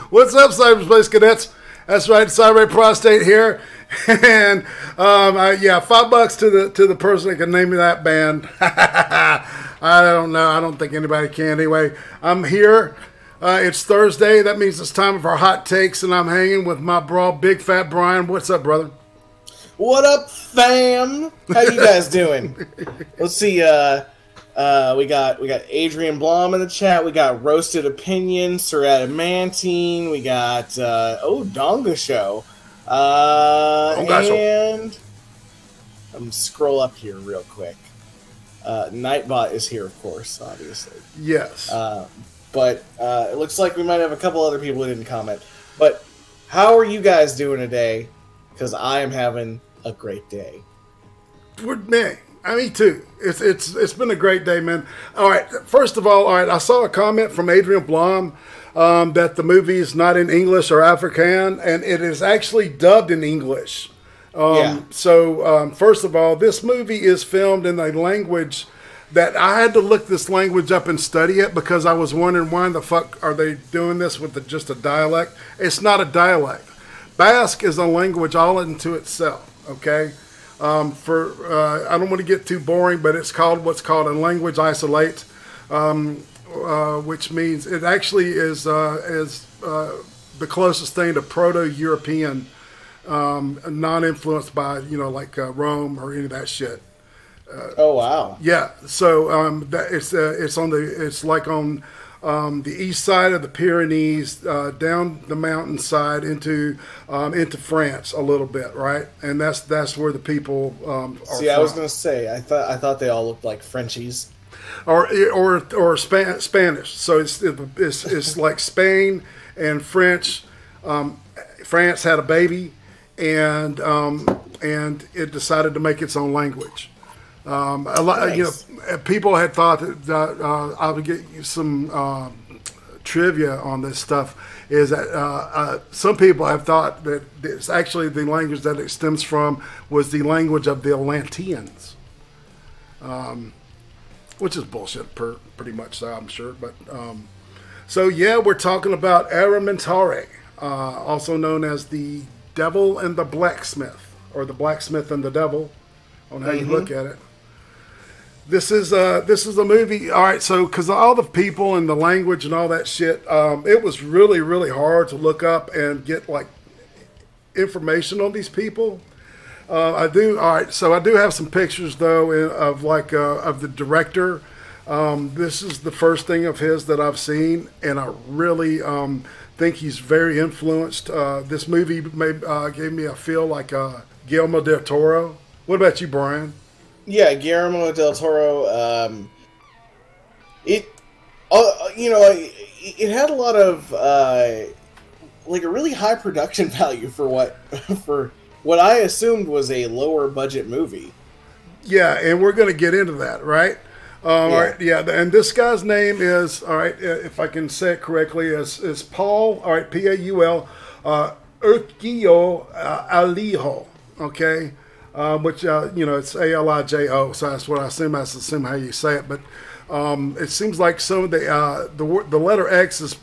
What's up, cyberspace cadets? That's right, Cyber Prostate here, and yeah, $5 to the person that can name me that band. I don't know. I don't think anybody can. Anyway, I'm here. It's Thursday. That means it's time for our hot takes, and I'm hanging with my bro, Big Fat Brian. What's up, brother? What up, fam? How you guys doing? Let's see. We got Adrian Blom in the chat. We got Roasted Opinion, Sir Adamantine. We got Donga Show. And I'm gonna scroll up here real quick. Nightbot is here, of course, obviously. Yes. But it looks like we might have a couple other people who didn't comment. But how are you guys doing today? Because I am having a great day. Me too. It's been a great day, man. All right. First of all, I saw a comment from Adrian Blom that the movie is not in English or Afrikaan, and it is actually dubbed in English. So first of all, this movie is filmed in a language that I had to look this language up and study it because I was wondering why in the fuck are they doing this with just a dialect? It's not a dialect. Basque is a language all into itself. Okay. I don't want to get too boring, but it's called what's called a language isolate, which means it actually is the closest thing to Proto-European, non-influenced by like Rome or any of that shit. Oh wow! Yeah, so it's like on the east side of the Pyrenees, down the mountainside into France a little bit, right? And that's where the people are. See, I was going to say, I thought they all looked like Frenchies, or Spanish. So it's like Spain and French. France had a baby, and it decided to make its own language. A lot, nice. People had thought that I would get you some trivia on this stuff. Is that some people have thought that it's actually the language that it stems from was the language of the Atlanteans, which is bullshit, pretty much. So I'm sure, but so yeah, we're talking about Errementari, also known as the Devil and the Blacksmith, or the Blacksmith and the Devil, on how you look at it. This is a movie. All right, so because all the people and the language and all that shit, it was really, really hard to look up and get like information on these people. All right, so I do have some pictures though of of the director. This is the first thing of his that I've seen, and I really think he's very influenced. This movie gave me a feel like Guillermo del Toro. What about you, Brian? Yeah, Guillermo del Toro. It had a lot of like a really high production value for what I assumed was a lower budget movie. Yeah, and we're going to get into that, right? All right, yeah, and this guy's name is, all right, if I can say it correctly, is Paul. All right, Paul Urquillo Alijo. Okay. Which it's Alijo, so that's what I assume. That's how you say it. But it seems like some of the letter X is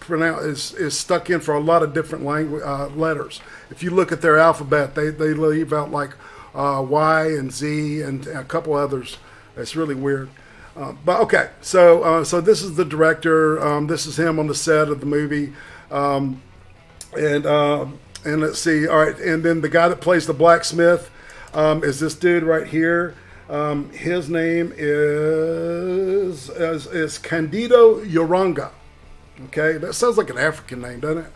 stuck in for a lot of different letters. If you look at their alphabet, they leave out like Y and Z and a couple others. It's really weird. But okay, so this is the director. This is him on the set of the movie, and let's see. All right, and then the guy that plays the blacksmith. Is this dude right here? His name is Candido Uranga. Okay, that sounds like an African name, doesn't it?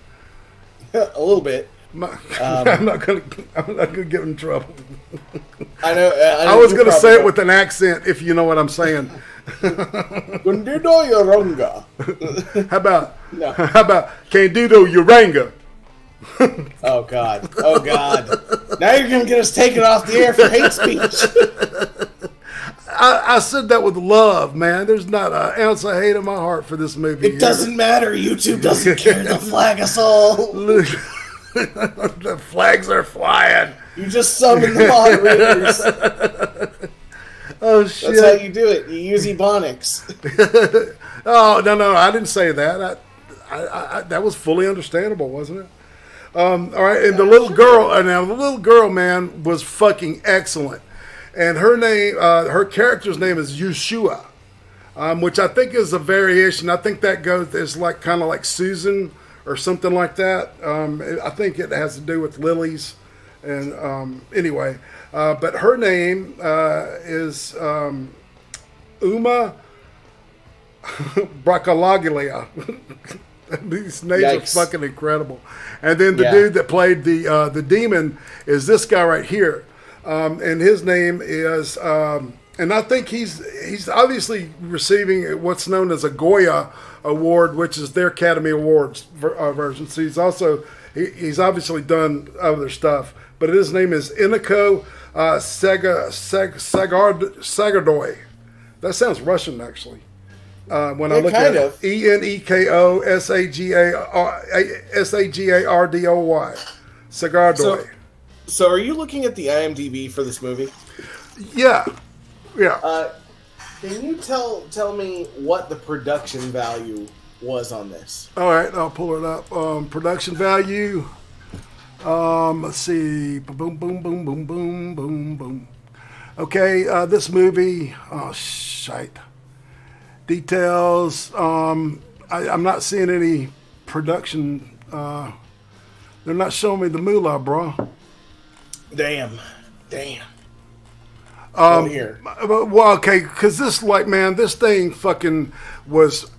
A little bit. I'm not gonna get in trouble. I know. I was gonna say it with an accent, if you know what I'm saying. Candido Uranga. How about Candido Uranga? Oh God! Oh God! Now you're gonna get us taken off the air for hate speech. I said that with love, man. There's not an ounce of hate in my heart for this movie. It doesn't matter. YouTube doesn't care. They'll flag us all. The flags are flying. You just summon the moderators. Oh shit! That's how you do it. You use Ebonics. Oh no! I didn't say that. that was fully understandable, wasn't it? All right, and the little girl, now the little girl, man, was fucking excellent, and her name, her character's name is Yeshua, which I think is a variation. I think that is like kind of like Susan or something like that. I think it has to do with lilies, and anyway, but her name is Uma Bracalaglia. These names Yikes. are fucking incredible. And then the dude that played the demon is this guy right here, and his name is, and I think he's obviously receiving what's known as a Goya Award, which is their Academy Awards version. So he's obviously done other stuff, but his name is Eniko Sagardoy. That sounds Russian, actually. When I look at it, Eneko Sagardoy. Sagardoy. So are you looking at the IMDb for this movie? Yeah. Can you tell me what the production value was on this? All right, I'll pull it up. Production value. Let's see. Boom, boom, boom, boom, boom, boom, boom. Okay, this movie. Oh, shite. Details. I'm not seeing any production. They're not showing me the moolah, bro. Damn. Here. Well, okay, because this, like, man, this thing fucking was.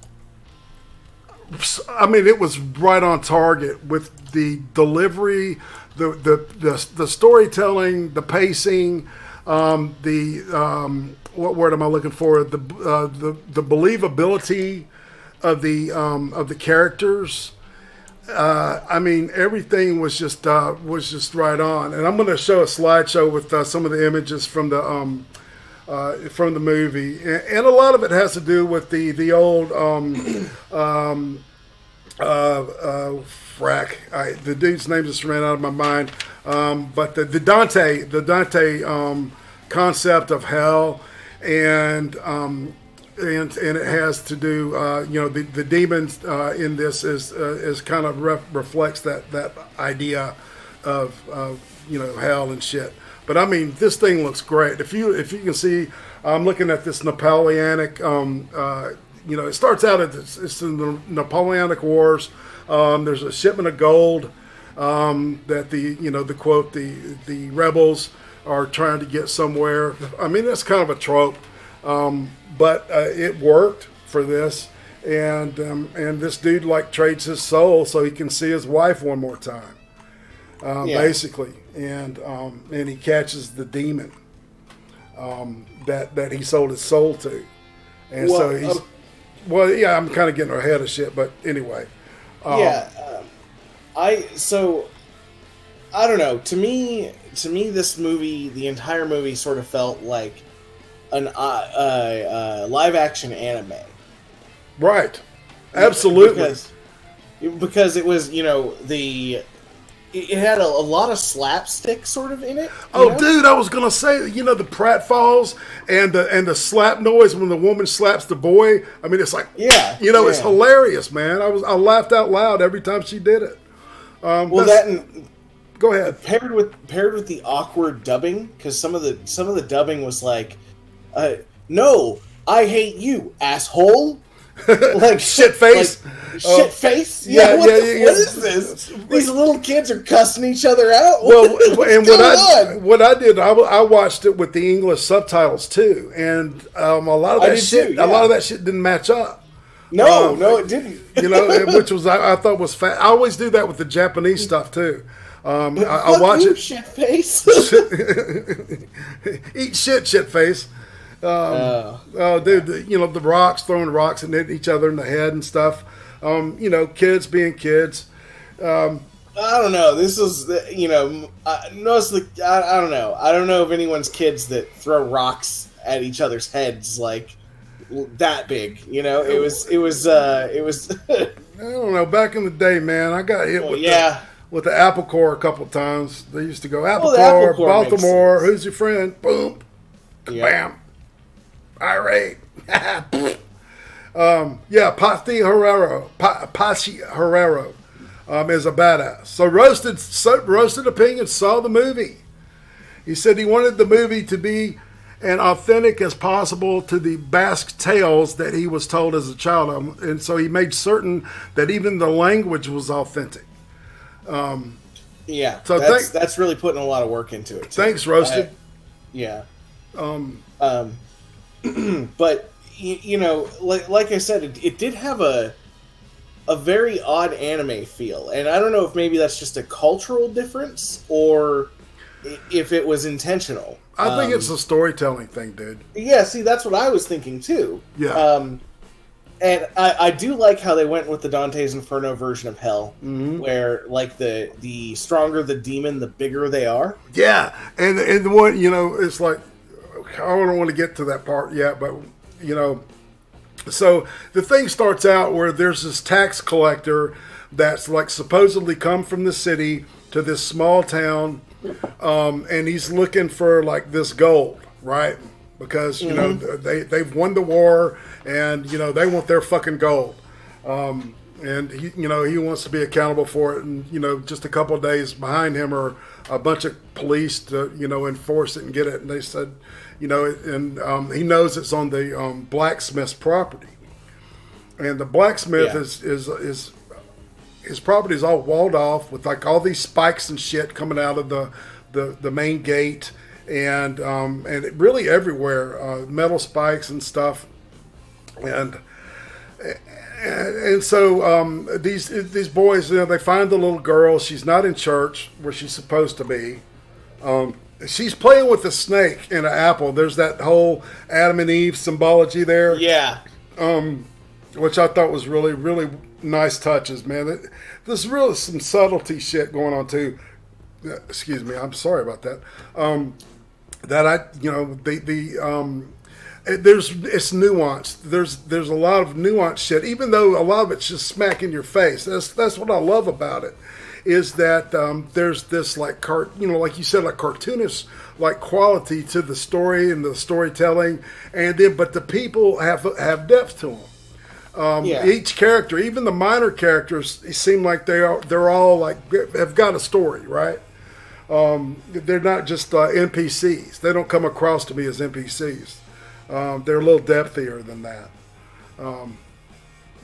I mean, it was right on target with the delivery, the storytelling, the pacing, what word am I looking for? The believability of the characters. I mean, everything was just right on. And I'm going to show a slideshow with some of the images from the movie, and a lot of it has to do with the old frack. The dude's name just ran out of my mind. But the Dante concept of hell, and it has to do, the demons in this is kind of reflects that idea of hell and shit. But I mean, this thing looks great. If you can see, I'm looking at this Napoleonic. It starts out it's in the Napoleonic Wars. There's a shipment of gold that the rebels are trying to get somewhere. I mean, that's kind of a trope, but it worked for this. And this dude like trades his soul so he can see his wife one more time, basically. And he catches the demon that he sold his soul to, and so he's. I'm kind of getting ahead of shit, but anyway. I don't know. To me, this movie, the entire movie, sort of felt like an live action anime. Right. Absolutely. Because it was, it had a lot of slapstick sort of in it. Dude, I was gonna say, the pratfalls and the slap noise when the woman slaps the boy. I mean, it's like, it's hilarious, man. I laughed out loud every time she did it. Go ahead. Paired with the awkward dubbing, because some of the dubbing was like, "No, I hate you, asshole." Like shit face, shit face. What is this? These little kids are cussing each other out. What I did, I watched it with the English subtitles too, and a lot of that shit didn't match up. No, it didn't. Which was I thought was fat. I always do that with the Japanese stuff too. I watch it. Shit face. Eat shit face. Dude, the rocks, throwing rocks and hitting each other in the head and stuff. Kids being kids. I don't know. This is, mostly. I don't know. I don't know of anyone's kids that throw rocks at each other's heads like that big. It was. I don't know. Back in the day, man, I got hit with the Apple Core a couple of times. They used to go Apple Core, Baltimore. Who's your friend? Boom, bam. Irate. Yeah, Pachi Herrero is a badass. So Roasted Opinion saw the movie. He said he wanted the movie to be as authentic as possible to the Basque tales that he was told as a child, and so he made certain that even the language was authentic. Yeah, so that's really putting a lot of work into it, too. Thanks, Roasted. Yeah. But you know, like I said, it did have a very odd anime feel, and I don't know if maybe that's just a cultural difference or if it was intentional. I think it's a storytelling thing, dude. Yeah, see, that's what I was thinking too. Yeah. And I do like how they went with the Dante's Inferno version of Hell, where like the stronger the demon, the bigger they are. Yeah, and the one, you know, it's like, I don't want to get to that part yet, but you know, so the thing starts out where there's this tax collector that's like supposedly come from the city to this small town, and he's looking for like this gold, right? Because you know they've won the war, and you know they want their fucking gold, and he wants to be accountable for it. And you know, just a couple of days behind him are a bunch of police to enforce it and get it. And they said, you know, and he knows it's on the Blacksmith's property, and the Blacksmith is his property is all walled off with like all these spikes and shit coming out of the main gate. And really everywhere, metal spikes and stuff, and so these boys, you know, they find the little girl. She's not in church where she's supposed to be. She's playing with a snake in an apple. There's that whole Adam and Eve symbology there. Yeah. Which I thought was really, really nice touches, man. There's really some subtlety shit going on too. Excuse me, I'm sorry about that. It's nuanced. There's a lot of nuanced shit, even though a lot of it's just smack in your face. That's what I love about it, is that there's this like like you said, like cartoonish like quality to the story and the storytelling, and then but the people have depth to them. Each character, even the minor characters, seem like they're all like have got a story, right? They're not just NPCs. They don't come across to me as NPCs. They're a little depthier than that.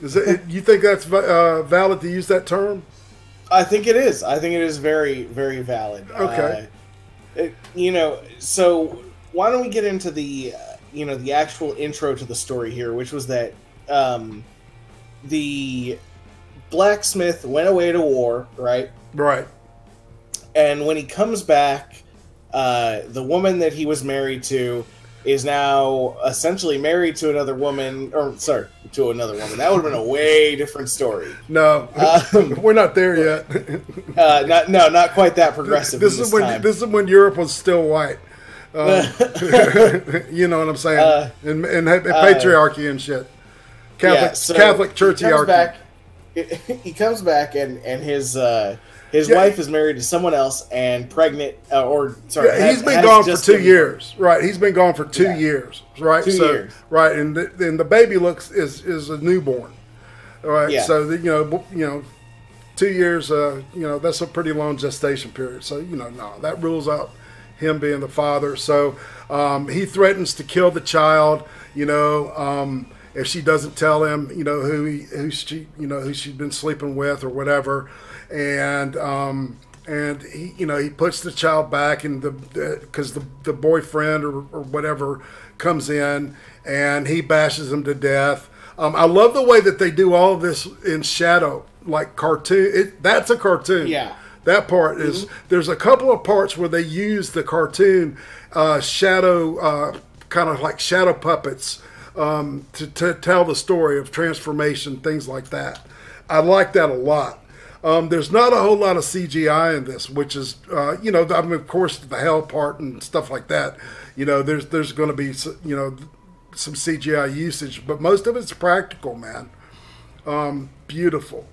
You think that's valid to use that term? I think it is. I think it is very, very valid. Okay. So why don't we get into the actual intro to the story here, which was that the blacksmith went away to war, right? Right. And when he comes back, the woman that he was married to is now essentially married to another woman. To another woman. That would have been a way different story. No, we're not there yet. Not quite that progressive. This is when Europe was still white. You know what I'm saying? And patriarchy and shit. Catholic churchiarchy. He comes back and his wife is married to someone else and pregnant, he's been gone for 2 years, right? He's been gone for 2 years, right? 2 years, right? And the baby is a newborn, right? Yeah. So 2 years, that's a pretty long gestation period. So that rules out him being the father. So he threatens to kill the child, if she doesn't tell him, who she's been sleeping with or whatever. And he puts the child back, and because the boyfriend or whatever comes in, and he bashes him to death. I love the way that they do all of this in shadow, like cartoon. That's a cartoon. Yeah, that part is. There's a couple of parts where they use the cartoon shadow, kind of like shadow puppets, to tell the story of transformation, things like that. I like that a lot. There's not a whole lot of CGI in this, which is, of course, the hell part and stuff like that. There's going to be, some CGI usage, but most of it's practical, man. Beautiful.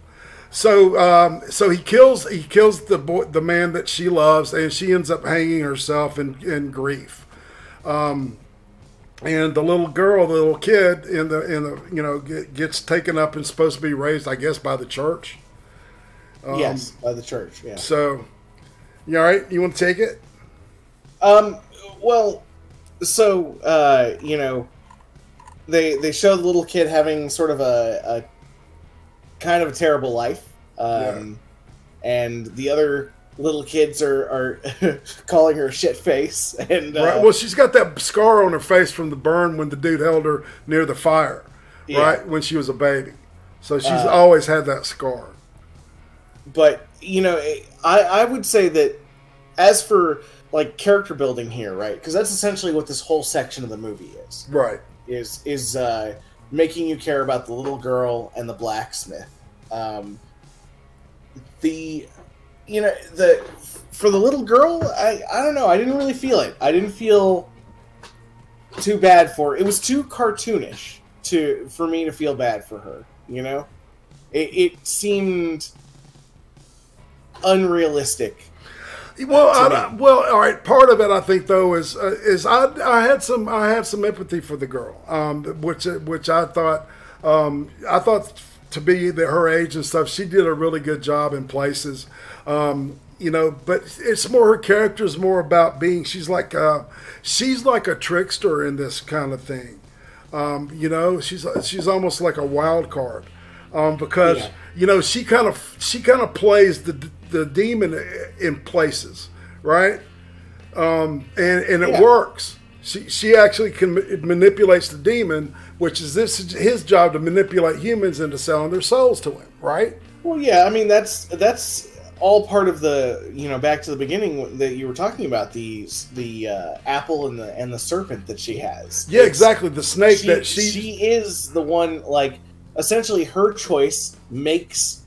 So he kills the man that she loves, and she ends up hanging herself in grief. and the little girl, the little kid in the you know gets taken up and supposed to be raised, I guess, by the church. Yes, by the church. Yeah. So, you all right? You want to take it? Well, so you know, they show the little kid having sort of a kind of a terrible life, and the other little kids are calling her shit face, and right. Well, she's got that scar on her face from the burn when the dude held her near the fire, right, when she was a baby. So she's always had that scar. But you know, I would say that as for like character building here, right? Because that's essentially what this whole section of the movie is. Right. Is making you care about the little girl and the blacksmith. For the little girl, I don't know. I didn't really feel it. I didn't feel too bad for her. It was too cartoonish for me to feel bad for her. You know, it seemed unrealistic. Well, all right. Part of it, I think, though, is I had some empathy for the girl, which I thought to be her age and stuff, she did a really good job in places, you know. But it's more her character is more about being. She's like a trickster in this kind of thing, you know. She's almost like a wild card, because you know she kind of plays the demon in places, right? And it works. She actually manipulates the demon, which is his job to manipulate humans into selling their souls to him, right? Well, yeah, I mean that's all part of the, you know, back to the beginning that you were talking about, the apple and the serpent that she has. Yeah, exactly. The snake she is the one, like, essentially her choice makes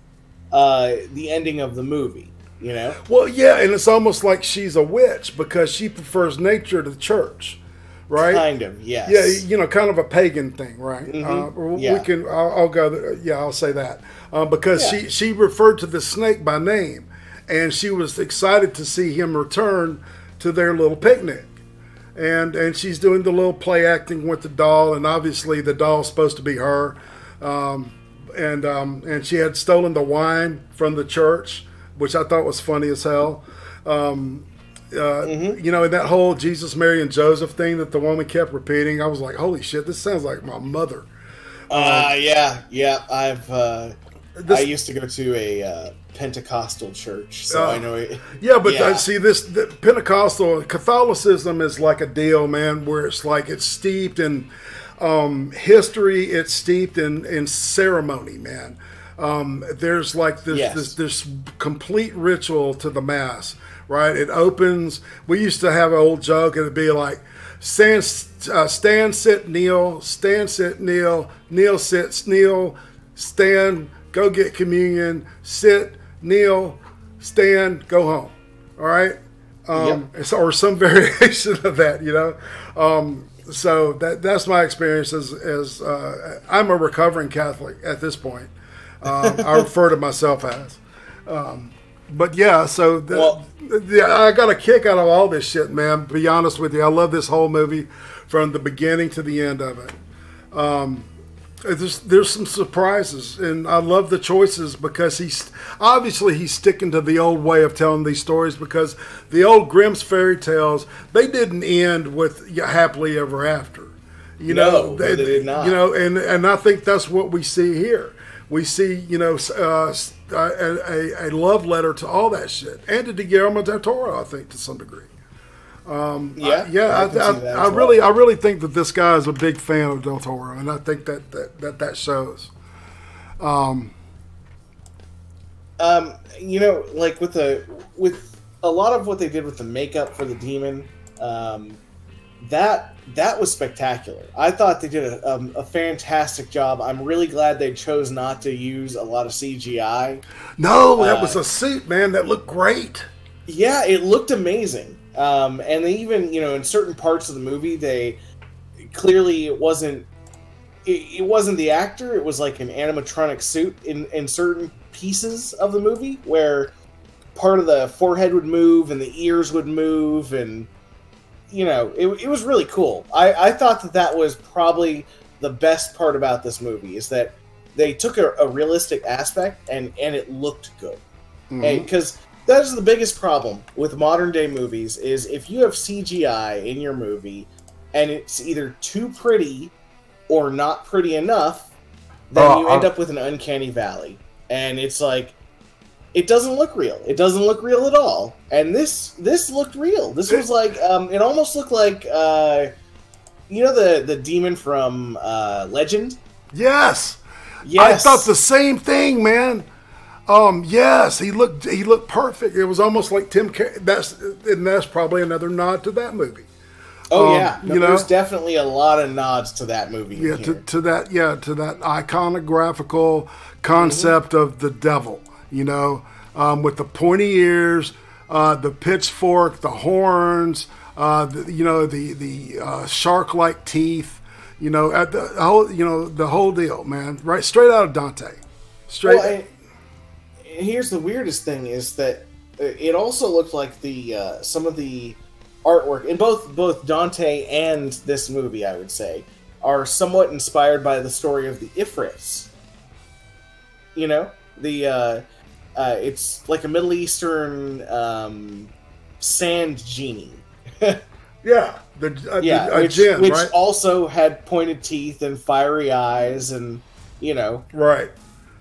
the ending of the movie, you know? Well, yeah, and it's almost like she's a witch because she prefers nature to the church, right? Kind of, yes. Yeah, you know, kind of a pagan thing, right? Mm-hmm. I'll go there. Yeah, I'll say that. Because she referred to the snake by name, and she was excited to see him return to their little picnic. And she's doing the little play acting with the doll, and obviously the doll's supposed to be her. And she had stolen the wine from the church, which I thought was funny as hell. You know, and that whole Jesus, Mary, and Joseph thing that the woman kept repeating, I was like, holy shit, this sounds like my mother. Yeah. I used to go to a Pentecostal church, so I know it. Yeah, but see, the Pentecostal Catholicism is like a deal, man, where it's like it's steeped in history, it's steeped in ceremony, man. There's like this complete ritual to the mass, right? It opens. We used to have an old joke, and it'd be like stand, sit, kneel, stand, sit, kneel, kneel, sit, kneel, stand, go get communion, sit, kneel, stand, go home. All right, or some variation of that, you know. So that's my experience as I'm a recovering Catholic at this point. I refer to myself as. But yeah, so I got a kick out of all this shit, man. To be honest with you, I love this whole movie from the beginning to the end of it. There's some surprises, and I love the choices because he's sticking to the old way of telling these stories, because the old Grimm's fairy tales, they didn't end with happily ever after. You know, they did not. You know, and I think that's what we see here. We see, you know, a love letter to all that shit, and to Guillermo del Toro, I think, to some degree. I really think that this guy is a big fan of Del Toro, and I think that shows. You know, like with a lot of what they did with the makeup for the demon, that was spectacular. I thought they did a fantastic job. I'm really glad they chose not to use a lot of CGI. No, that was a suit, man. That looked great. Yeah, it looked amazing. And they even, you know, in certain parts of the movie, they clearly it wasn't the actor. It was like an animatronic suit in certain pieces of the movie where part of the forehead would move and the ears would move, and you know, it was really cool. I thought that was probably the best part about this movie, is that they took a realistic aspect and it looked good. And because that is the biggest problem with modern day movies, is if you have CGI in your movie and it's either too pretty or not pretty enough, then you end up with an uncanny valley. And it's like, it doesn't look real. It doesn't look real at all. And this looked real. This was like, it almost looked like, you know, the demon from Legend? Yes. Yes. I thought the same thing, man. Yes, he looked perfect. It was almost like Tim. That's probably another nod to that movie. Oh yeah, no, there's definitely a lot of nods to that movie. Yeah, to that iconographical concept of the devil. You know, with the pointy ears, the pitchfork, the horns, the shark-like teeth. You know, the whole deal, man. Right, straight out of Dante. Straight. Well, here's the weirdest thing, is that it also looked like the some of the artwork in both Dante and this movie, I would say, are somewhat inspired by the story of the Ifrits. You know, it's like a Middle Eastern sand genie. Yeah, which right? also had pointed teeth and fiery eyes, and you know, right.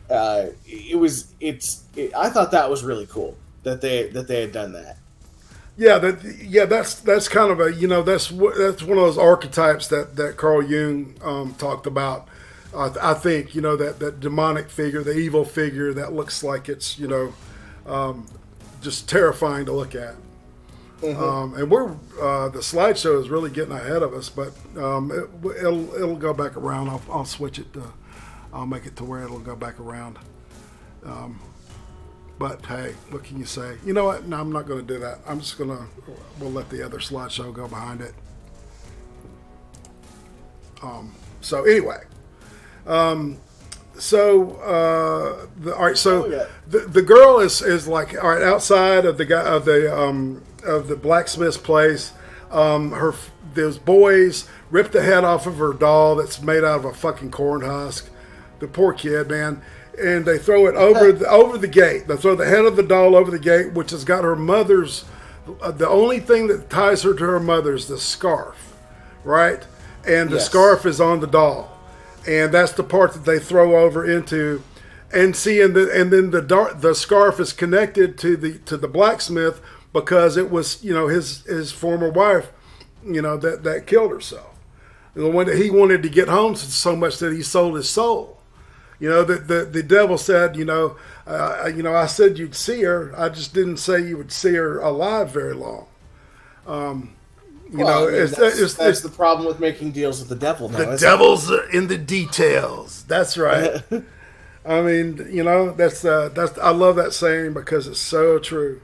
I thought that was really cool that they had done that. Yeah, that's kind of a, you know, that's one of those archetypes that Carl Jung talked about. I think, you know, that demonic figure, the evil figure that looks like it's, you know, just terrifying to look at. And we're the slideshow is really getting ahead of us, but it'll go back around. I'll switch it to. I'll make it to where it'll go back around. But hey, what can you say? You know what? No, I'm not going to do that. We'll let the other slideshow go behind it. So anyway, all right. So the girl is like, all right, outside of the blacksmith's place. Those boys ripped the head off of her doll that's made out of a fucking corn husk. The poor kid, man. And they throw it over the gate. They throw the head of the doll over the gate, which has got her mother's. The only thing that ties her to her mother is the scarf, right? And the scarf is on the doll, and that's the part that they throw over into. And see, and then the scarf is connected to the blacksmith, because it was, you know, his former wife, you know, that killed herself. When he wanted to get home so much that he sold his soul. You know, the devil said, you know, I said you'd see her. I just didn't say you would see her alive very long. That's the problem with making deals with the devil now. The devil's in the details. That's right. I mean, you know, that's I love that saying because it's so true.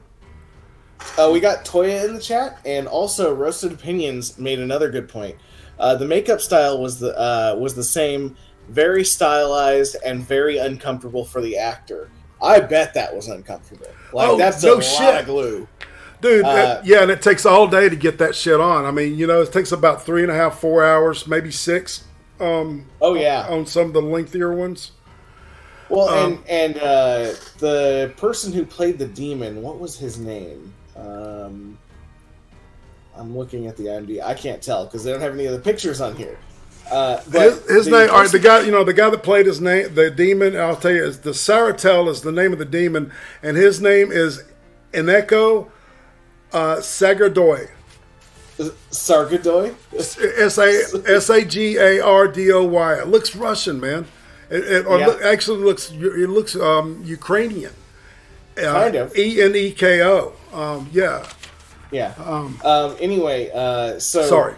We got Toya in the chat, and also Roasted Opinions made another good point. The makeup style was the same. Very stylized and very uncomfortable for the actor. I bet that was uncomfortable. Like, that's no shit. Lot of glue. Dude, and it takes all day to get that shit on. I mean, you know, it takes about 3.5, 4 hours, maybe 6. On some of the lengthier ones. Well, and the person who played the demon, what was his name? I'm looking at the IMDb. I can't tell because they don't have any other pictures on here. His name, all right, the guy that played the demon, I'll tell you, the Saratel is the name of the demon, and his name is Eneko Sagardoy. Sargadoy? Sagardoy. It looks Russian, man. It looks Ukrainian. Kind of. Eneko. Yeah. Anyway, sorry.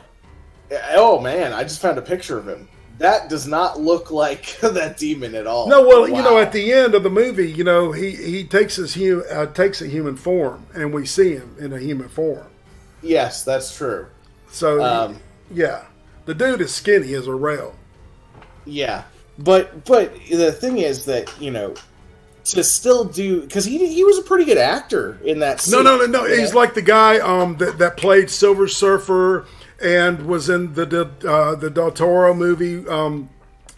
Oh man, I just found a picture of him. That does not look like that demon at all. No, well, you know, at the end of the movie, you know, he takes a human form, and we see him in a human form. Yes, that's true. So, the dude is skinny as a rail. Yeah, but the thing is that, you know, to still do, because he was a pretty good actor in that scene. No. Yeah. He's like the guy that played Silver Surfer and was in the Del Toro movie.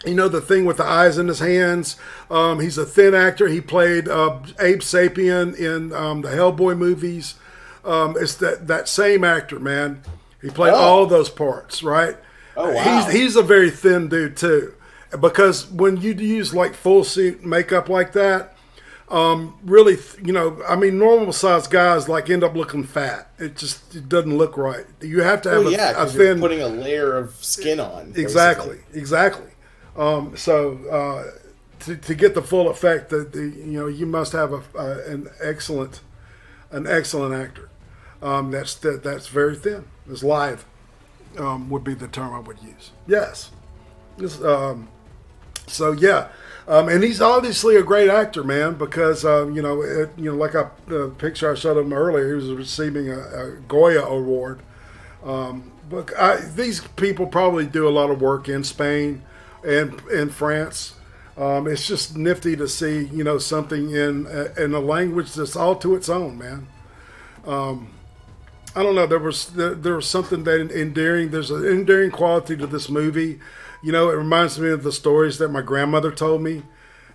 You know, the thing with the eyes in his hands. He's a thin actor. He played Abe Sapien in the Hellboy movies. It's that same actor, man. He played all those parts, right? Oh, wow. He's a very thin dude too, because when you use like full suit makeup like that, really, you know, I mean, normal sized guys like end up looking fat. It doesn't look right. You have to have a thin. You're putting a layer of skin on. Exactly. So to get the full effect, you must have an excellent actor. That's very thin. It's live. Would be the term I would use. Yes. So yeah, and he's obviously a great actor, man. Because like the picture I showed him earlier, he was receiving a Goya award. But these people probably do a lot of work in Spain and in France. It's just nifty to see something in a language that's all to its own, man. I don't know. There was something that endearing. There's an endearing quality to this movie. It reminds me of the stories that my grandmother told me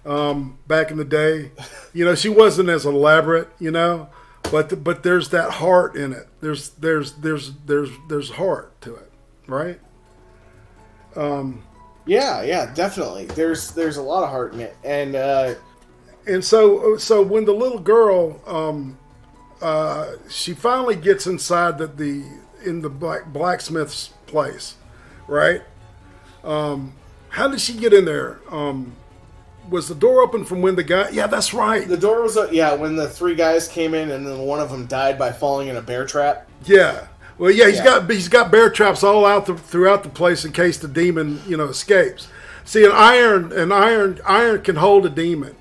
back in the day. She wasn't as elaborate, but there's that heart in it. There's heart to it, right? Yeah, definitely. There's a lot of heart in it, and so when the little girl. She finally gets inside the blacksmith's place, right? How did she get in there? Was the door open from when the guy? Yeah, that's right. The door was when the three guys came in, and then one of them died by falling in a bear trap. Yeah. Well, yeah, he's got bear traps all out throughout the place in case the demon escapes. See, an iron can hold a demon.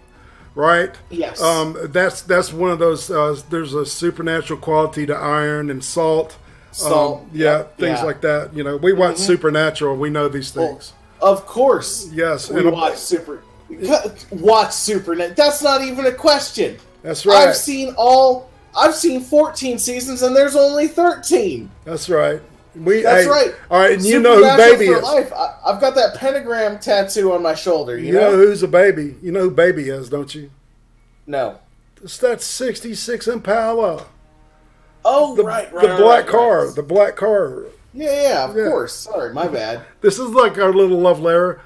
Right? Yes. That's one of those. There's a supernatural quality to iron and salt. Things like that. We watch Supernatural. We know these things. Well, of course. Yes. We watch Supernatural. That's not even a question. That's right. I've seen 14 seasons, and there's only 13. That's right. That's right. All right, and you know who Baby is. Life. I've got that pentagram tattoo on my shoulder. You know who's a baby. You know who Baby is, don't you? No. It's that 66 Impala. Oh, the black car. The black car. Yeah, of course. Sorry, my bad. This is like our little love letter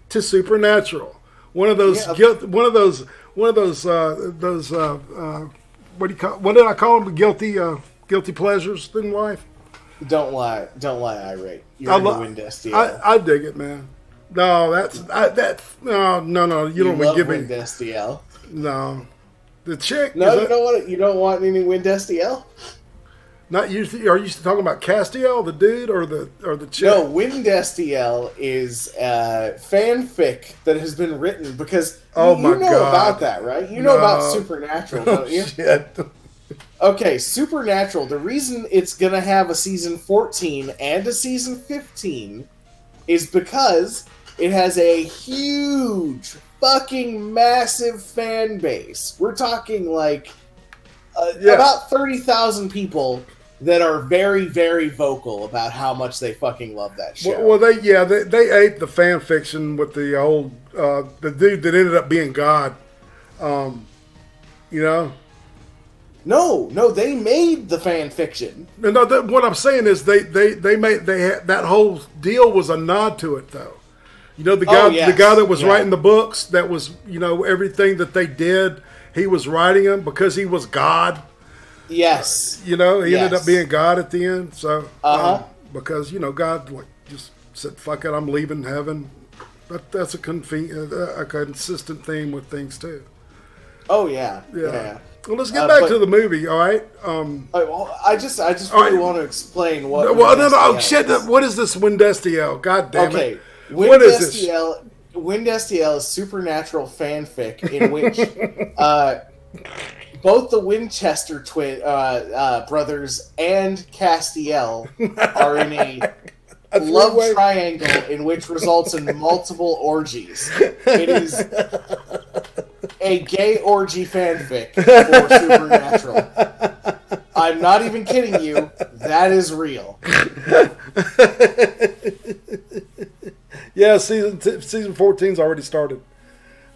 to Supernatural. One of those. What did I call them? Guilty pleasures in life. Don't lie, Irate. You're into Wind STL. I dig it, man. No, no. You don't want to give me Wind STL. No, the chick. No, you don't want any Wind STL. Not usually. Are you talking about Castiel, the dude, or the chick? No, Wind STL is fanfic that has been written because you know about that, right? You know about Supernatural, don't you? Shit. Okay, Supernatural, the reason it's going to have a season 14 and a season 15 is because it has a huge, fucking massive fan base. We're talking like about 30,000 people that are very, very vocal about how much they fucking love that show. Well, they ate the fan fiction with the old, the dude that ended up being God, No, they made the fan fiction. No, what I'm saying is they had that whole deal was a nod to it, though. The guy that was writing the books, that was everything that they did, he was writing them because he was God. Yes. He ended up being God at the end. So because God just said, "Fuck it, I'm leaving heaven." That's a consistent theme with things too. Oh yeah. Well, let's get back to the movie, all right? I just really want to explain what. Well, no, oh shit! What is this Wind STL? God damn it! What is this? Wind STL is supernatural fanfic in which both the Winchester brothers and Castiel are in a love triangle in which results in multiple orgies. It is a gay orgy fanfic for Supernatural. I'm not even kidding you. That is real. Yeah, season 14's already started.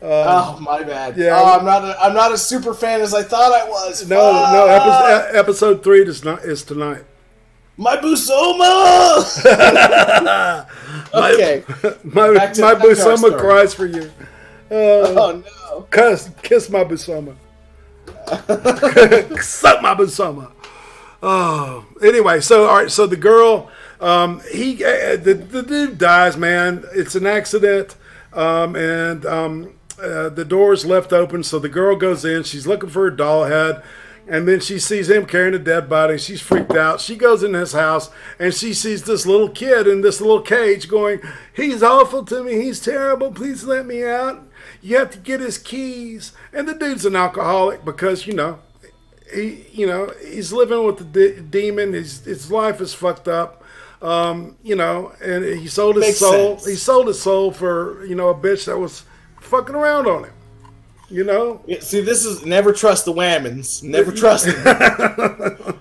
Oh, my bad. Yeah, oh, I'm not a super fan as I thought I was. No, episode 3 is tonight. My Busoma! Okay. My Busoma cries for you. Oh no! Kiss my Busoma. Suck my Busoma. Oh, anyway, so all right, so the girl, the dude dies, man. It's an accident, and the door's left open, so the girl goes in. She's looking for her doll head. And then she sees him carrying a dead body. She's freaked out. She goes in his house, and she sees this little kid in this little cage going, he's awful to me. He's terrible. Please let me out. You have to get his keys. And the dude's an alcoholic because, he's living with the demon. His life is fucked up. And he sold his soul. Sense. He sold his soul for, a bitch that was fucking around on him. See, this is never trust the whammons. Never trust them.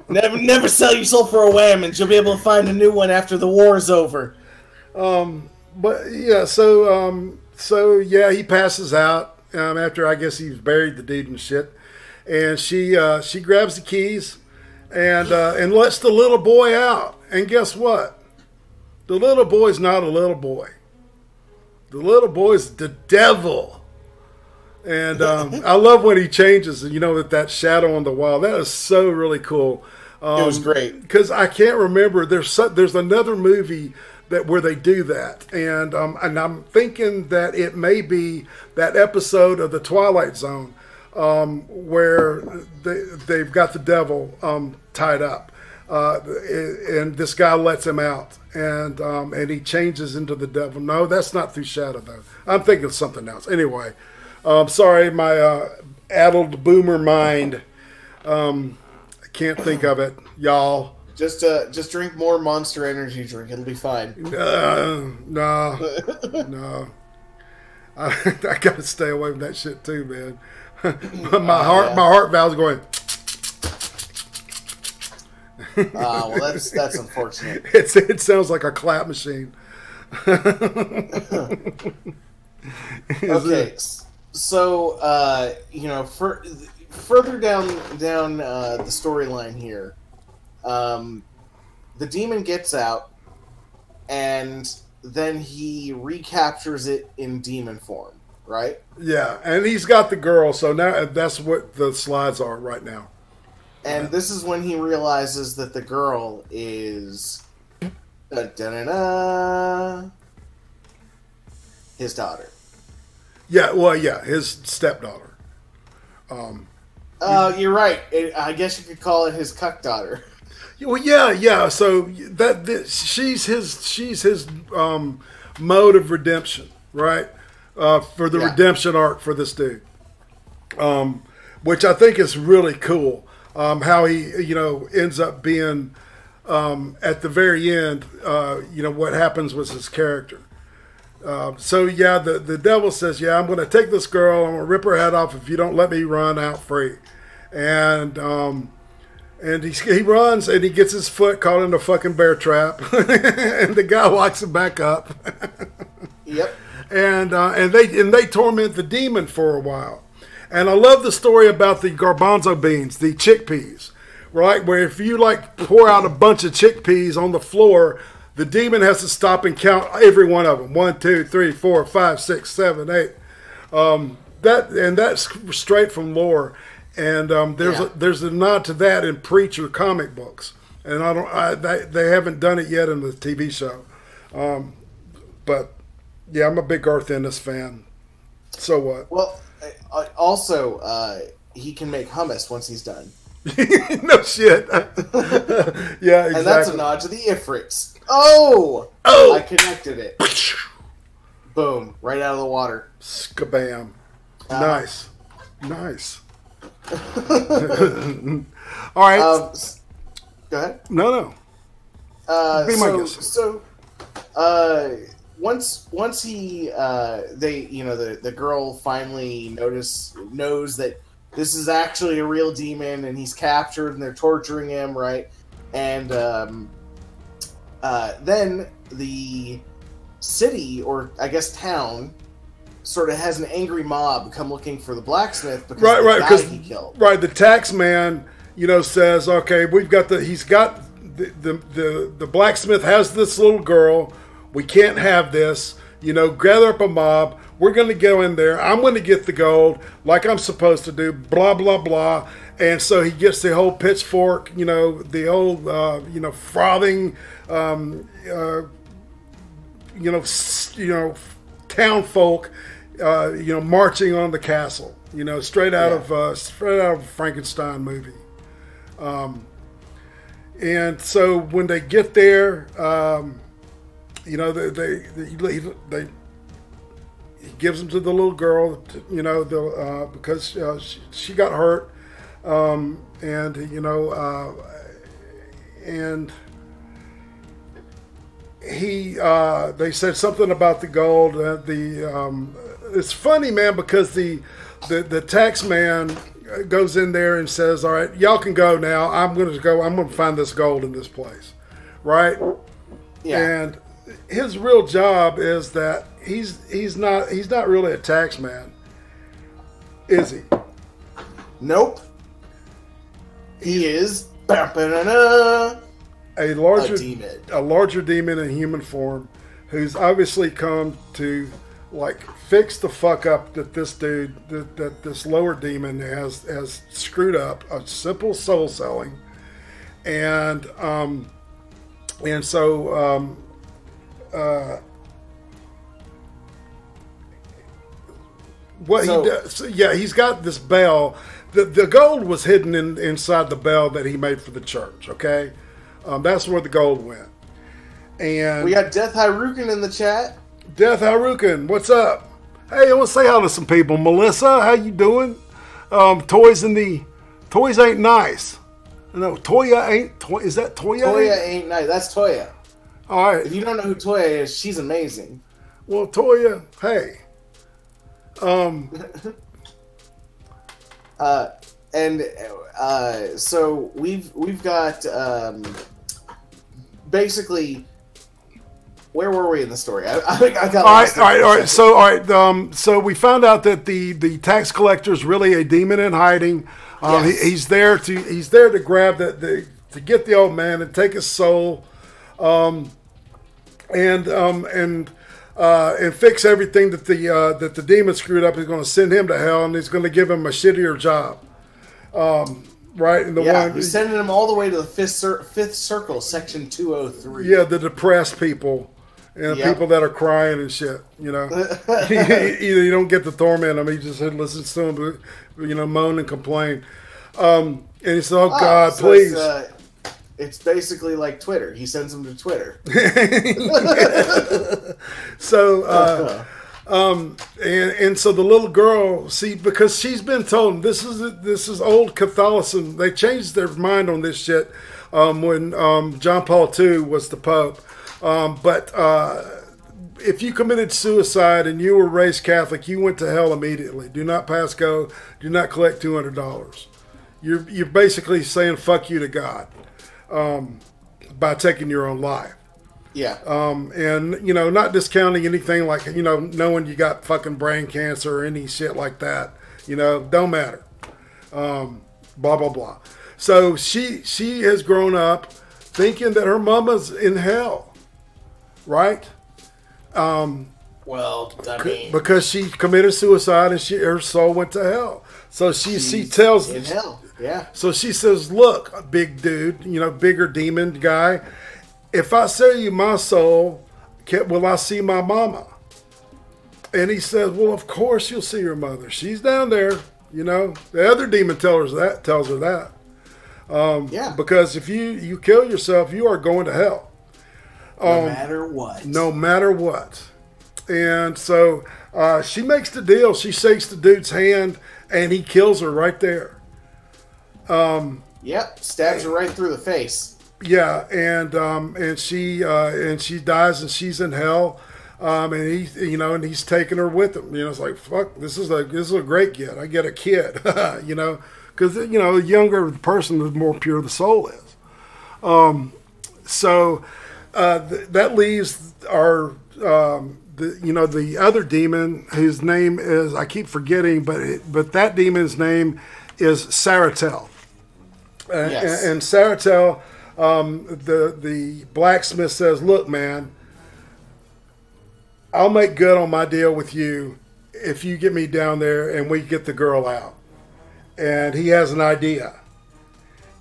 never sell your soul for a whammons. You'll be able to find a new one after the war is over. But yeah, so he passes out after I guess he's buried the dude and shit, and she grabs the keys and lets the little boy out. And guess what? The little boy's not a little boy. The little boy's the devil. And I love when he changes, that shadow on the wall. That is so really cool. It was great because I can't remember. There's another movie where they do that, and I'm thinking that it may be that episode of the Twilight Zone where they've got the devil tied up, and this guy lets him out, and he changes into the devil. No, that's not through Shadow though. I'm thinking of something else. Anyway. Sorry, my addled boomer mind. I can't think of it, y'all. Just drink more Monster Energy drink. It'll be fine. No. I gotta stay away from that shit too, man. my heart valve's going. Well, that's unfortunate. It sounds like a clap machine. Okay. So, further down the storyline here, the demon gets out, and then he recaptures it in demon form, right? Yeah, and he's got the girl, so now that's what the slides are right now. And this is when he realizes that the girl is his daughter. Yeah, his stepdaughter. You're right. I guess you could call it his cuck daughter. Well, yeah. So she's his mode of redemption, right? For the redemption arc for this dude, which I think is really cool. How he ends up being at the very end. What happens with his character. The devil says, I'm going to take this girl, I'm going to rip her head off if you don't let me run out free. And he runs and he gets his foot caught in a fucking bear trap. And the guy locks him back up. Yep. And they torment the demon for a while. And I love the story about the garbanzo beans, the chickpeas, right? Where if you pour out a bunch of chickpeas on the floor, the demon has to stop and count every one of them. 1, 2, 3, 4, 5, 6, 7, 8. That's straight from lore. And there's a nod to that in Preacher comic books. And they haven't done it yet in the TV show. But yeah, I'm a big Garth Ennis fan. So what? Well, also he can make hummus once he's done. No shit. Yeah, exactly. And that's a nod to the Ifrits. Oh! I connected it. Boom. Right out of the water. Skabam. Nice. All right. Go ahead. No. Be my guest. So, once he the girl finally knows that this is actually a real demon and he's captured and they're torturing him, right? And then the city, or I guess town, sort of has an angry mob come looking for the blacksmith because of the guy he killed. Right, the tax man, says, okay, the blacksmith has this little girl. We can't have this. Gather up a mob. We're going to go in there. I'm going to get the gold like I'm supposed to do, blah, blah, blah. And so he gets the whole pitchfork, the old, frothing, town folk, marching on the castle, straight out of a Frankenstein movie. And so when they get there, he gives them to the little girl, because she got hurt, and they said something about the gold. It's funny, man, because the tax man goes in there and says, "All right, y'all can go now. I'm going to find this gold in this place," right? Yeah. And his real job is that he's not really a tax man, is he? Nope. He is a larger demon in human form, who's obviously come to fix the fuck up that this dude, that this lower demon has screwed up. A simple soul selling, and so he does, he's got this bell. The gold was hidden inside the bell that he made for the church. Okay, that's where the gold went. And we got Death Harukin in the chat. Death Harukin, what's up? Hey, I want to say hi to some people. Melissa, how you doing? Toys ain't nice. No, Toya ain't. Is that Toya? Toya ain't nice. That's Toya. All right. If you don't know who Toya is, she's amazing. Well, Toya, hey. So we've got basically. Where were we in the story? I think I got lost. All right. So we found out that the tax collector is really a demon in hiding. Yes. He's there to grab to get the old man and take his soul, and fix everything that the demon screwed up. He's going to send him to hell, and he's going to give him a shittier job. Right? And he's sending him all the way to the fifth circle, section 203. Yeah, the depressed people. And people that are crying and shit, Either you don't get to torment them, he just listens to them, moan and complain. And he said, "Oh God, so please." It's basically like Twitter. He sends them to Twitter. So, and so the little girl, because she's been told this is old Catholicism. They changed their mind on this shit when John Paul II was the Pope. But if you committed suicide and you were raised Catholic, you went to hell immediately. Do not pass go. Do not collect $200. You're basically saying fuck you to God by taking your own life. Yeah. And not discounting anything like knowing you got fucking brain cancer or any shit like that. Don't matter. Blah blah blah. So she has grown up thinking that her mama's in hell. Right? Because she committed suicide and her soul went to hell. So she tells in hell. Yeah. So she says, "Look, big dude, bigger demon guy, if I sell you my soul, will I see my mama?" And he says, "Well, of course you'll see your mother. She's down there." The other demon tells her that. Because if you kill yourself, you are going to hell. No matter what. No matter what. And so she makes the deal. She shakes the dude's hand, and he kills her right there. Stabs her right through the face. Yeah, and she dies, and she's in hell. And he's taking her with him. It's like, fuck, this is a great get. I get a kid, because the younger the person, the more pure the soul is. So that leaves our the other demon, whose name is, I keep forgetting, but that demon's name is Saratel. Yes. And Saratel, the blacksmith says, look, man, I'll make good on my deal with you if you get me down there and we get the girl out. And he has an idea.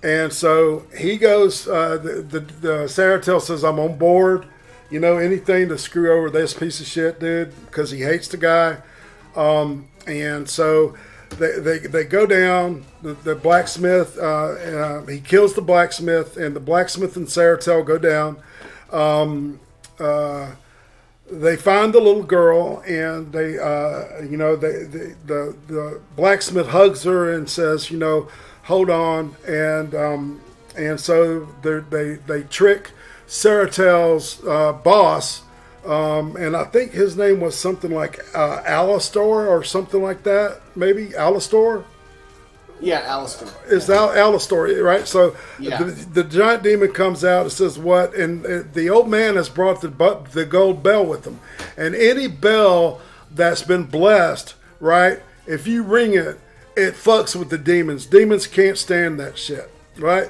And so he goes, the Saratel says, I'm on board. Anything to screw over this piece of shit, dude, because he hates the guy. And so they go down, the blacksmith, he kills the blacksmith, and the blacksmith and Saratel go down. They find the little girl, and the blacksmith hugs her and says, hold on, and so they trick Saratel's boss, and I think his name was something like Alistor or something like that, maybe Alistor. Yeah, Alistor. It's Alistor, right? So yeah. the giant demon comes out and says, what? And the old man has brought the gold bell with him. And any bell that's been blessed, right, if you ring it, it fucks with the demons. Demons can't stand that shit, right?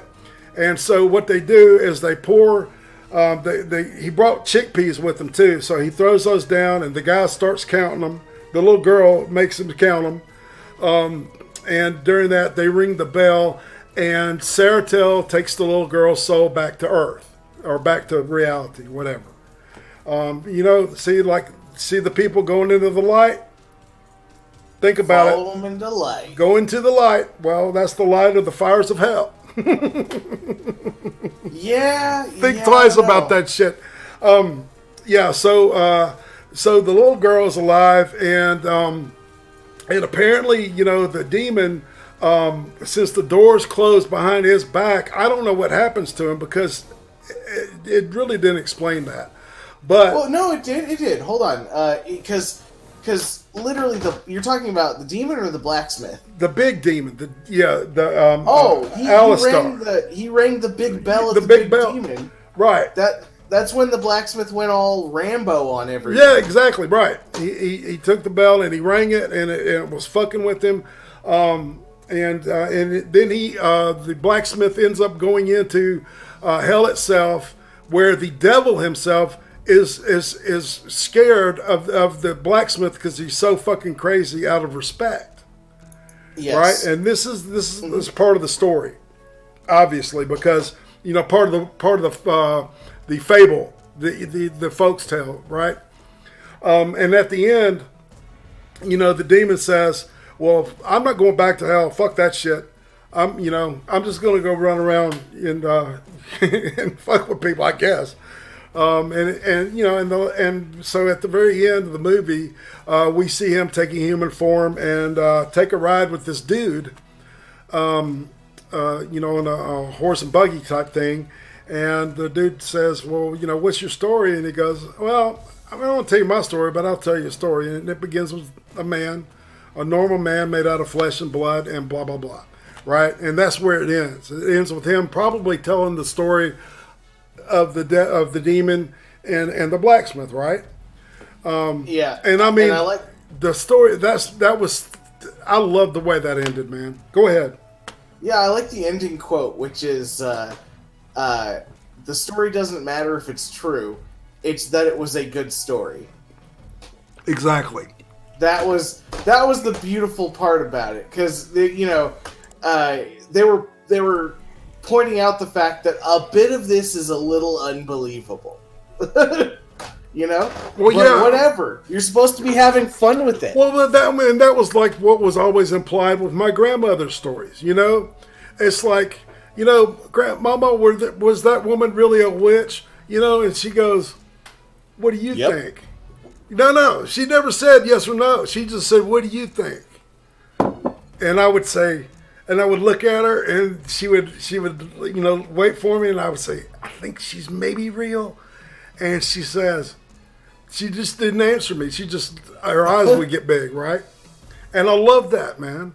And so what they do is they pour, he brought chickpeas with him too. So he throws those down and the guy starts counting them. The little girl makes him count them. And during that, they ring the bell, and Saratel takes the little girl's soul back to Earth, or back to reality, whatever. See the people going into the light? Think about it. Follow them into the light. Go into the light. Well, that's the light of the fires of hell. Yeah. Think twice about that shit. So the little girl is alive, and apparently, the demon, since the door's closed behind his back, I don't know what happens to him, because it really didn't explain that. But well, no, it did. It did. Hold on, because literally, you're talking about the demon or the blacksmith? The big demon. He rang the big bell of the big demon. Right. That's when the blacksmith went all Rambo on everything. Yeah, exactly, right. He took the bell and he rang it, and it was fucking with him. Then the blacksmith ends up going into hell itself, where the devil himself is scared of the blacksmith because he's so fucking crazy out of respect. Yes. Right, and this is part of the story, obviously, because part of the fable, the folks tale, right? And at the end, the demon says, well, I'm not going back to hell. Fuck that shit. I'm just going to go run around and and fuck with people, I guess. And so at the very end of the movie, we see him taking human form and take a ride with this dude, in a horse and buggy type thing. And the dude says, well, what's your story? And he goes, well, I don't want to tell you my story, but I'll tell you a story. And it begins with a normal man made out of flesh and blood and blah, blah, blah. Right? And that's where it ends. It ends with him probably telling the story of the demon and the blacksmith, right? Yeah. And I mean, and I like the story, I love the way that ended, man. Go ahead. Yeah, I like the ending quote, which is, the story doesn't matter if it's true. It's that it was a good story. Exactly. That was the beautiful part about it, because they were pointing out the fact that a bit of this is a little unbelievable. Well, but yeah. Whatever. You're supposed to be having fun with it. Well, that was like what was always implied with my grandmother's stories. It's like, Grandmama, was that woman really a witch? And she goes, what do you think? No, she never said yes or no. She just said, what do you think? And I would say, and I would look at her, and she would wait for me, and I would say, I think she's maybe real. And she says, she just didn't answer me. She just, her eyes would get big, right? And I love that, man.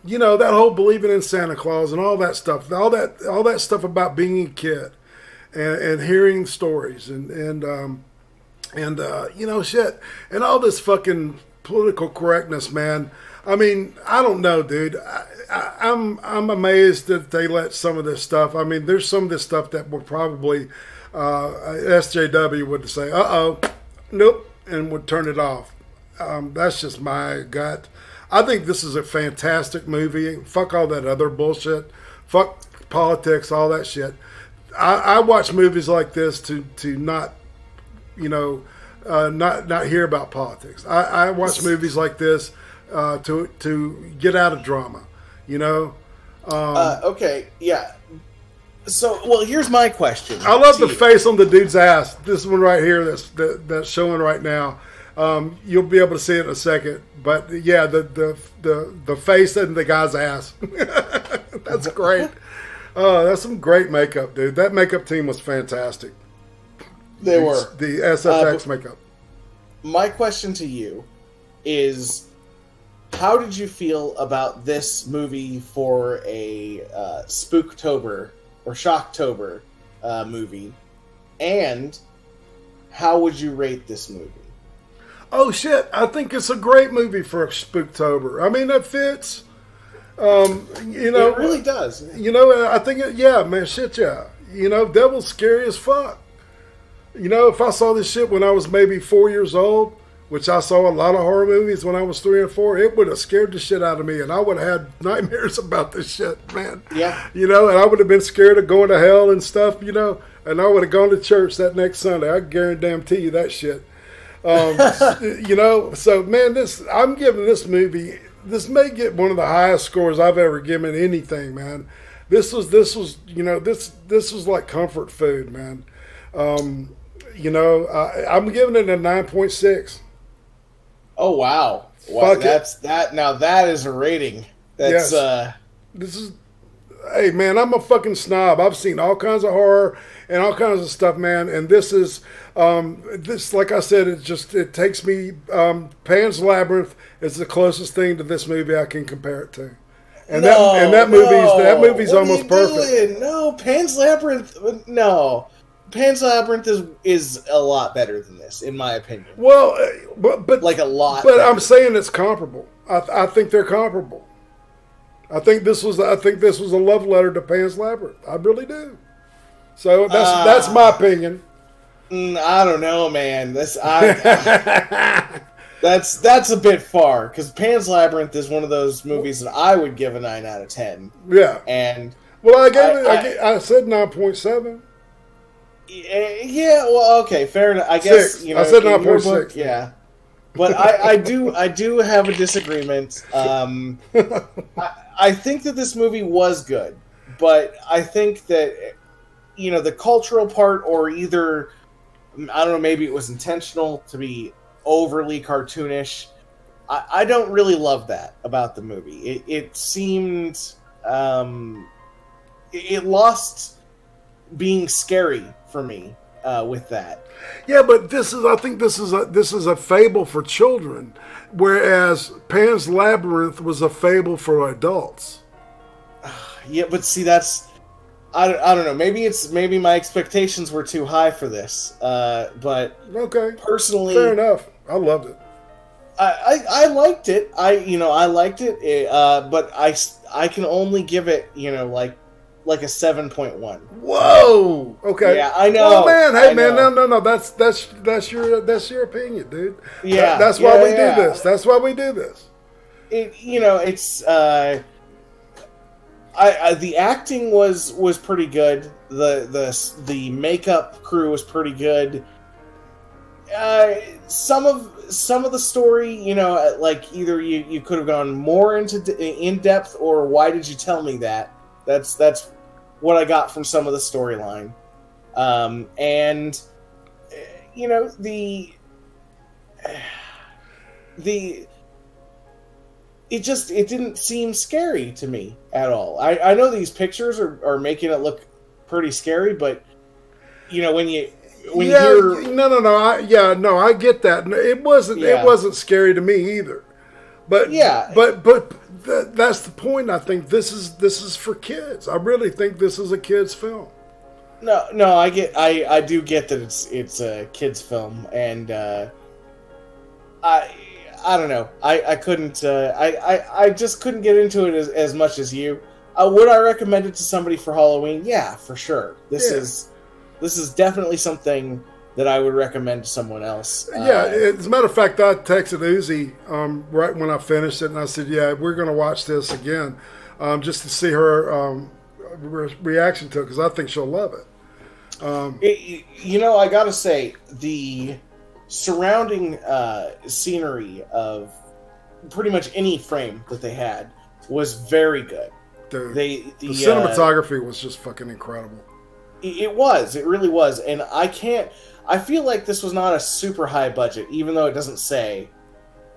You know, that whole believing in Santa Claus and all that stuff, all that stuff about being a kid and hearing stories and you know, shit, and all this fucking political correctness, man. I mean, I don't know, dude. I'm amazed that they let some of this stuff. I mean, there's some of this stuff that would probably SJW would say, "Uh-oh, nope," and would turn it off. That's just my gut. I think this is a fantastic movie. Fuck all that other bullshit. Fuck politics, all that shit. I watch movies like this to not, you know, not hear about politics. I watch movies like this to get out of drama, you know. Okay, yeah. So, well, here's my question. I love the face on the dude's ass. This one right here that's showing right now. You'll be able to see it in a second, but yeah, the face and the guy's ass. That's great. That's some great makeup, dude. That makeup team was fantastic. They were the SFX makeup. My question to you is, how did you feel about this movie for a Spooktober or Shocktober movie, and how would you rate this movie? Oh shit! I think it's a great movie for a Spooktober. I mean, it fits. You know, it really does. You know, I think yeah, man, shit, yeah. You know, Devil's scary as fuck. You know, if I saw this shit when I was maybe 4 years old, which I saw a lot of horror movies when I was 3 or 4, it would have scared the shit out of me, and I would have had nightmares about this shit, man. Yeah. You know, and I would have been scared of going to hell and stuff, you know, and I would have gone to church that next Sunday. I guarantee you that shit. You know, so man, I'm giving this movie. This may get one of the highest scores I've ever given anything, man. This was, you know, this was like comfort food, man. You know, I'm giving it a 9.6. Oh wow! Wow, now that is a rating. That's yes. This is, hey man, I'm a fucking snob. I've seen all kinds of horror and all kinds of stuff, man. And this is, this, like I said, it takes me. Pan's Labyrinth is the closest thing to this movie I can compare it to. And that movie's almost perfect. No, Pan's Labyrinth. No, Pan's Labyrinth is a lot better than this, in my opinion. Well, but like a lot. But better. I'm saying it's comparable. I think they're comparable. I think this was a love letter to Pan's Labyrinth. I really do. So that's my opinion. I don't know, man. That's a bit far, because Pan's Labyrinth is one of those movies that I would give a 9 out of 10. Yeah. And well, I said 9.7. Yeah. Well, okay, fair enough. I guess 6. You know, I said 9.6. Yeah. But I do have a disagreement. I think that this movie was good, but I think that, you know, the cultural part, or either, I don't know, maybe it was intentional to be overly cartoonish. I don't really love that about the movie. It seemed it lost being scary for me with that. Yeah, but I think this is a fable for children, whereas Pan's Labyrinth was a fable for adults. Yeah, but see, that's, I don't know. Maybe my expectations were too high for this. But okay, personally, fair enough. I loved it. I liked it. I liked it. But I can only give it, you know, like a 7.1. Whoa. Okay. Yeah, I know. Oh man, hey man, no. That's your opinion, dude. Yeah. That's why we do this. That's why we do this. You know, it's the acting was pretty good. The makeup crew was pretty good. Some of the story, you know, like either you could have gone more in depth, or why did you tell me that? That's what I got from some of the storyline. And you know, it didn't seem scary to me at all. I know these pictures are making it look pretty scary, but you know, when you when yeah, you hear... No, I get that. It wasn't scary to me either. But that's the point. I think this is for kids. I really think this is a kids film. No, I do get that it's a kids film, and I don't know. I couldn't. I just couldn't get into it as much as you. Would I recommend it to somebody for Halloween? Yeah, for sure. This is definitely something that I would recommend to someone else. Yeah, as a matter of fact, I texted Uzi right when I finished it, and I said, "Yeah, we're going to watch this again, just to see her reaction to it, because I think she'll love it." I gotta say, the surrounding scenery of pretty much any frame that they had was very good. Dude, the cinematography was just fucking incredible. It really was, and I feel like this was not a super high budget, even though it doesn't say.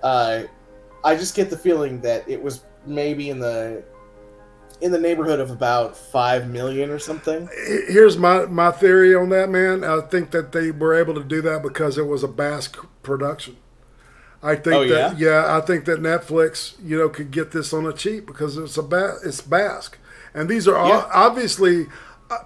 I just get the feeling that it was maybe in the neighborhood of about $5 million or something. Here's my theory on that, man. I think that they were able to do that because it was a Basque production. I think I think that Netflix, could get this on a cheap because it's Basque, and these are obviously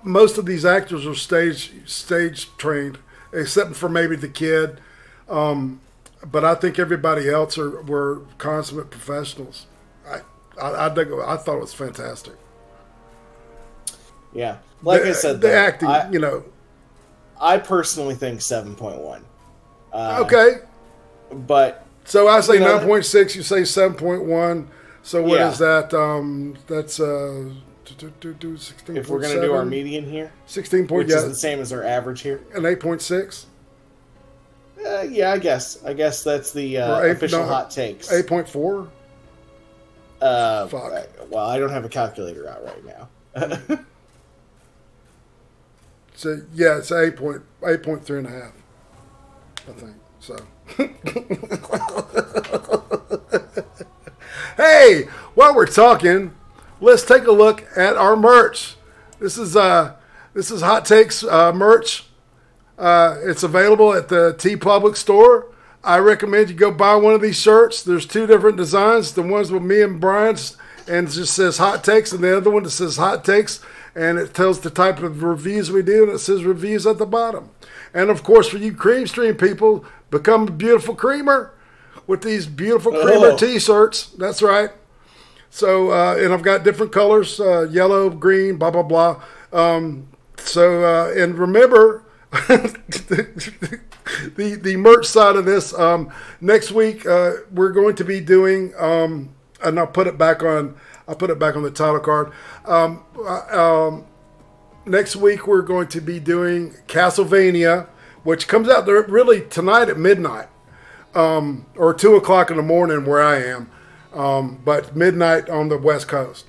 most of these actors are stage trained, except for maybe the kid. But I think everybody else were consummate professionals. I thought it was fantastic. Yeah, like I said, the acting, I personally think 7.1. Okay, but so I say 9.6. You say 7.1. So what is that? That's 16. If we're gonna do our median here, 16 point, which is the same as our average here, an 8.6. Yeah, I guess that's the official hot takes. 8.4. Fuck. Well, I don't have a calculator out right now. So yeah, it's 8.3 and a half. I think so. Hey, while we're talking, let's take a look at our merch. This is Hot Takes merch. It's available at the TeePublic store. I recommend you go buy one of these shirts. There's two different designs. The ones with me and Brian's, and it just says Hot Takes, and the other one that says Hot Takes, and it tells the type of reviews we do, and it says reviews at the bottom. And of course, for you Cream Stream people, become a beautiful creamer with these beautiful creamer t-shirts. That's right. So, and I've got different colors, yellow, green, blah, blah, blah. And remember, the merch side of this, next week, we're going to be doing, and I'll put it back on the title card. Next week, we're going to be doing Castlevania, which comes out there really tonight at midnight, or 2 o'clock in the morning where I am, but midnight on the West Coast.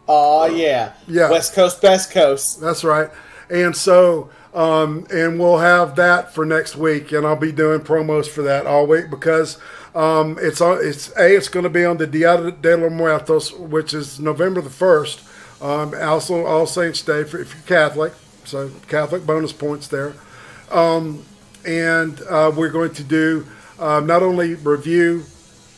Oh, yeah. West Coast, best coast. That's right. And so, and we'll have that for next week, and I'll be doing promos for that all week because it's going to be on the Dia de los Muertos, which is November the 1st. Also All Saints Day if you're Catholic, so Catholic bonus points there. And we're going to do not only review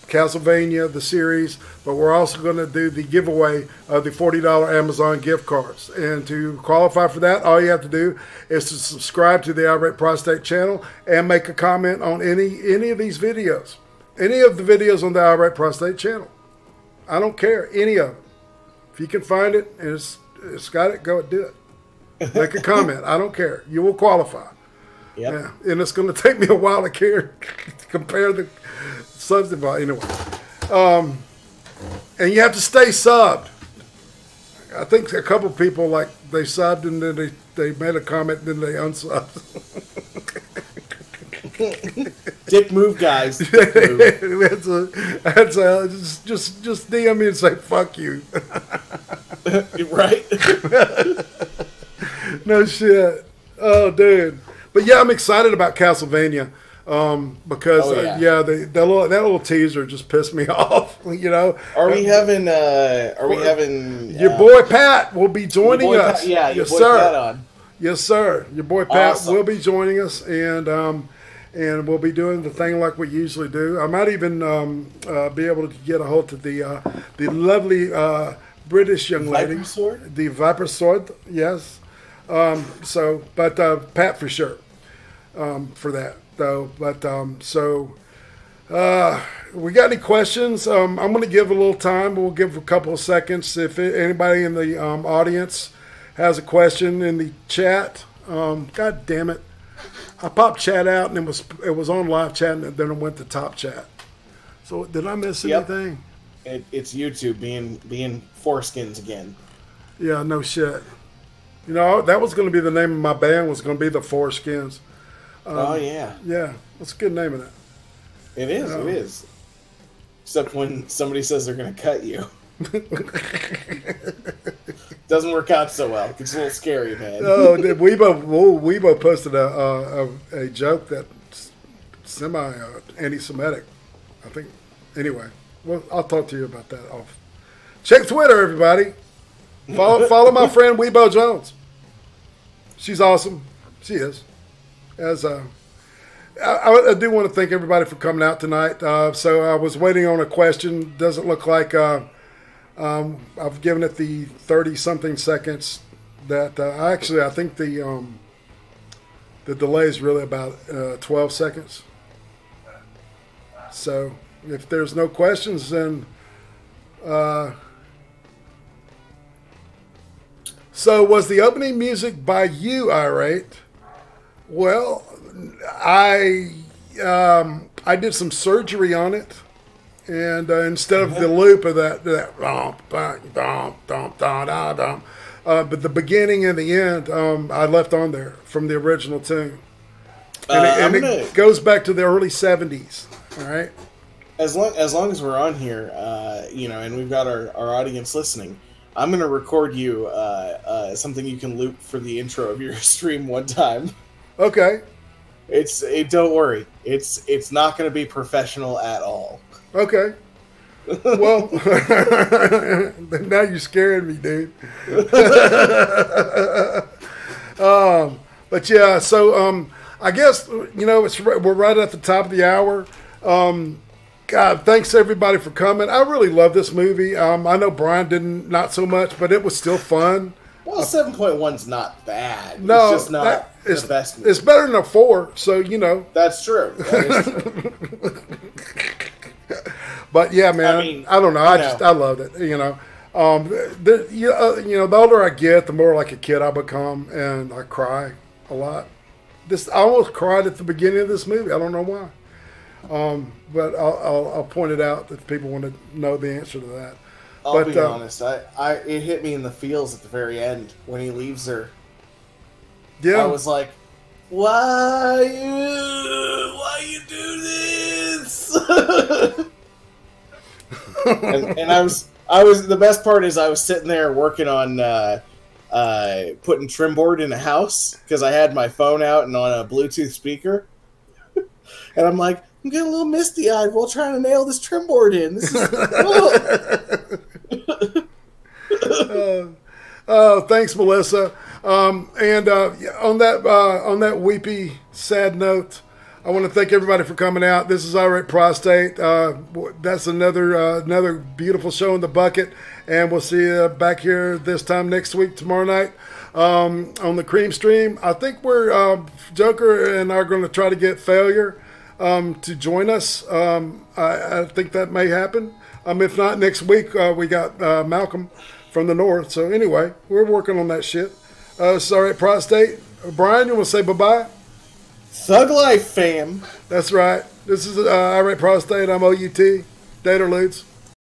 Castlevania, the series, but we're also going to do the giveaway of the $40 Amazon gift cards. And to qualify for that, all you have to do is to subscribe to the Irate Prostate channel and make a comment on any of these videos. Any of the videos on the Irate Prostate channel. I don't care, any of them. If you can find it and it's got it, go and do it. Make a comment. I don't care. You will qualify. Yep. Yeah. And it's going to take me a while to compare the subs. Anyway. And you have to stay subbed. I think a couple people, they subbed and then they made a comment and then they unsubbed. Dick move, guys. Dick move. Just DM me and say, fuck you. Right? No shit. Oh, dude. But yeah, I'm excited about Castlevania because that little teaser just pissed me off. Are we having? Are we having? Your boy Pat will be joining us. Pat, yeah, yes, boy sir. Pat on. Yes, sir. Your boy Pat Awesome. will be joining us, and we'll be doing the thing like we usually do. I might even be able to get a hold of the lovely British young lady, Viper Sword? the Viper Sword. Yes. But Pat for sure for that though. But we got any questions? I'm going to give a little time. We'll give a couple of seconds if anybody in the audience has a question in the chat. God damn it! I popped chat out and it was on live chat and then it went to top chat. So did I miss anything? It's YouTube being foreskins again. Yeah, no shit. You know, that was going to be the name of my band. Was going to be the Foreskins. Oh yeah. Yeah, that's a good name of it. It is. It is. Except when somebody says they're going to cut you. Doesn't work out so well. It's a little scary, man. Oh, Weibo posted a joke that's semi anti-Semitic. I think. Anyway, well, I'll talk to you about that off. Check Twitter, everybody. Follow my friend Weibo Jones. She's awesome. She is. I do want to thank everybody for coming out tonight. So I was waiting on a question. Doesn't look like I've given it the 30-something seconds. That I think the delay is really about 12 seconds. So if there's no questions, then so was the opening music by you, Irate? Well, I did some surgery on it, and instead of the loop of that but the beginning and the end, I left on there from the original tune, and it goes back to the early '70s. All right. As long as we're on here, and we've got our audience listening, I'm gonna record you something you can loop for the intro of your stream one time. Okay. Don't worry. It's not going to be professional at all. Okay. Well, now you're scaring me, dude. But yeah, so I guess we're right at the top of the hour. God, thanks everybody for coming. I really love this movie. I know Brian not so much, but it was still fun. Well, 7.1's not bad. No, it's just not the best movie. It's better than a 4, so you know. That's true. That is true. But yeah, man, I don't know. I loved it. The older I get, the more like a kid I become, and I cry a lot. I almost cried at the beginning of this movie. I don't know why. But I'll point it out if people want to know the answer to that. I'll be honest. It hit me in the feels at the very end when he leaves her. Yeah, I was like, "Why you do this?" and I was. The best part is I was sitting there working on putting trim board in a house because I had my phone out and on a Bluetooth speaker, and I'm like, I'm getting a little misty-eyed while trying to nail this trim board in. This is thanks, Melissa. And on that weepy, sad note, I want to thank everybody for coming out. This is Irate Prostate. That's another beautiful show in the bucket, and we'll see you back here this time next week, tomorrow night, on the Cream Stream. I think we're Joker and I are going to try to get Failure to join us. I think that may happen. If not, next week we got Malcolm from the north. So anyway, we're working on that shit. Sorry, Prostate. Brian, you want to say bye-bye? Thug life, fam. That's right. This is Irate Prostate. I'm OUT. Dater Lutes.